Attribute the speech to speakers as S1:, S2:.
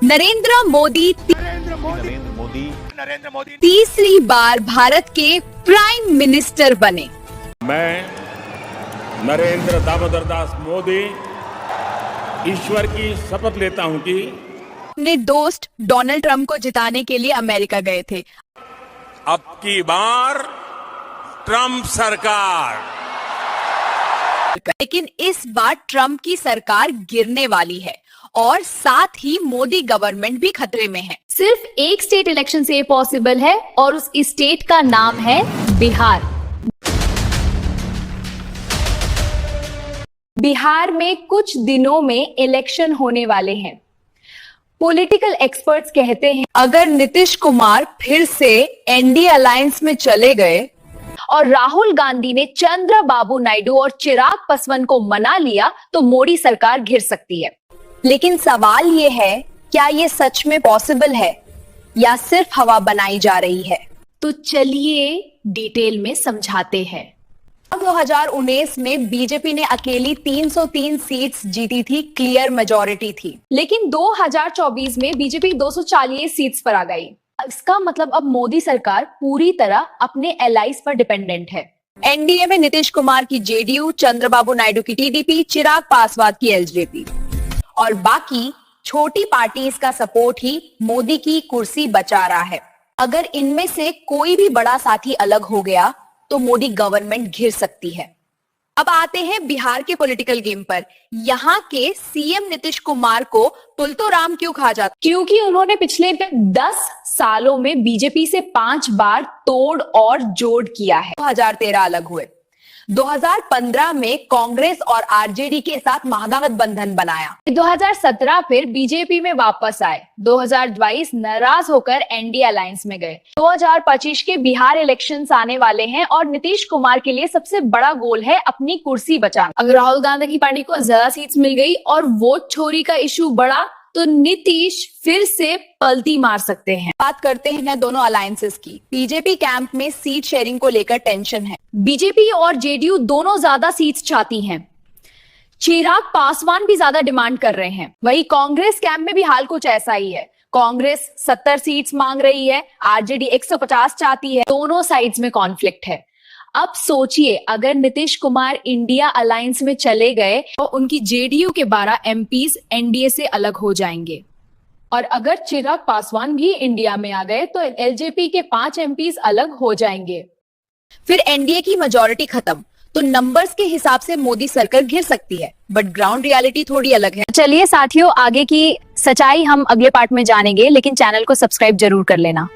S1: नरेंद्र मोदी तीसरी बार भारत के prime minister बने।
S2: मैं नरेंद्र दामोदर दास मोदी ईश्वर की शपथ लेता हूं कि
S1: अपने दोस्त डोनाल्ड ट्रंप को जिताने के लिए अमेरिका गए थे।
S2: अब की बार ट्रंप सरकार,
S1: लेकिन इस बार ट्रंप की सरकार गिरने वाली है और साथ ही मोदी गवर्नमेंट भी खतरे में है।
S3: सिर्फ एक स्टेट इलेक्शन से पॉसिबल है और उस स्टेट का नाम है बिहार। बिहार में कुछ दिनों में इलेक्शन होने वाले हैं। पॉलिटिकल एक्सपर्ट्स कहते हैं
S1: अगर नीतीश कुमार फिर से एनडीए अलायंस में चले गए
S3: और राहुल गांधी ने चंद्रबाबू नायडू और चिराग पासवान को मना लिया तो मोदी सरकार घिर सकती है।
S1: लेकिन सवाल ये है, क्या ये सच में पॉसिबल है या सिर्फ हवा बनाई जा रही है?
S3: तो चलिए डिटेल में समझाते हैं।
S1: 2019 में बीजेपी ने अकेली 303 सीट्स जीती थी, क्लियर मेजॉरिटी थी।
S3: लेकिन 2024 में बीजेपी 240 सीट्स पर आ गई। इसका मतलब अब मोदी सरकार पूरी तरह अपने एलाइज पर डिपेंडेंट है।
S1: एनडीए में नीतीश कुमार की जेडीयू, चंद्रबाबू नायडू की टीडीपी, चिराग पासवान की एलजेपी और बाकी छोटी पार्टीज का सपोर्ट ही मोदी की कुर्सी बचा रहा है। अगर इनमें से कोई भी बड़ा साथी अलग हो गया तो मोदी गवर्नमेंट घिर सकती है। अब आते हैं बिहार के पॉलिटिकल गेम पर। यहाँ के सीएम नीतीश कुमार को पुलतोराम क्यों कहा जाता?
S3: क्योंकि उन्होंने पिछले 10 सालों में बीजेपी से 5 बार तोड़ और जोड़ किया है।
S1: 2013 अलग हुए, 2015 में कांग्रेस और आरजेडी के साथ महागठबंधन बनाया,
S3: 2017 फिर बीजेपी में वापस आए, 2022 नाराज होकर एनडीए अलायंस में गए। 2025 के बिहार इलेक्शंस आने वाले हैं और नीतीश कुमार के लिए सबसे बड़ा गोल है अपनी कुर्सी बचाना। अगर राहुल गांधी की पार्टी को ज्यादा सीट्स मिल गई और वोट चोरी का इशू बढ़ा तो नीतीश फिर से पलटी मार सकते हैं।
S1: बात करते हैं दोनों अलायंसेस की। बीजेपी कैंप में सीट शेयरिंग को लेकर टेंशन है।
S3: बीजेपी और जेडीयू दोनों ज्यादा सीट्स चाहती हैं। चिराग पासवान भी ज्यादा डिमांड कर रहे हैं। वही कांग्रेस कैंप में भी हाल कुछ ऐसा ही है। कांग्रेस 70 सीट्स मांग रही है, आरजेडी 150 चाहती है। दोनों साइड्स में कॉन्फ्लिक्ट है। अब सोचिए, अगर नीतीश कुमार इंडिया अलायंस में चले गए तो उनकी जेडीयू के 12 एमपीज एनडीए से अलग हो जाएंगे और अगर चिराग पासवान भी इंडिया में आ गए तो एलजेपी के 5 एमपीज अलग हो जाएंगे।
S1: फिर एनडीए की मेजॉरिटी खत्म तो नंबर्स के हिसाब से मोदी सरकार घिर सकती है, बट ग्राउंड रियलिटी थोड़ी अलग है।
S3: चलिए साथियों, आगे की सच्चाई हम अगले पार्ट में जानेंगे, लेकिन चैनल को सब्सक्राइब जरूर कर लेना।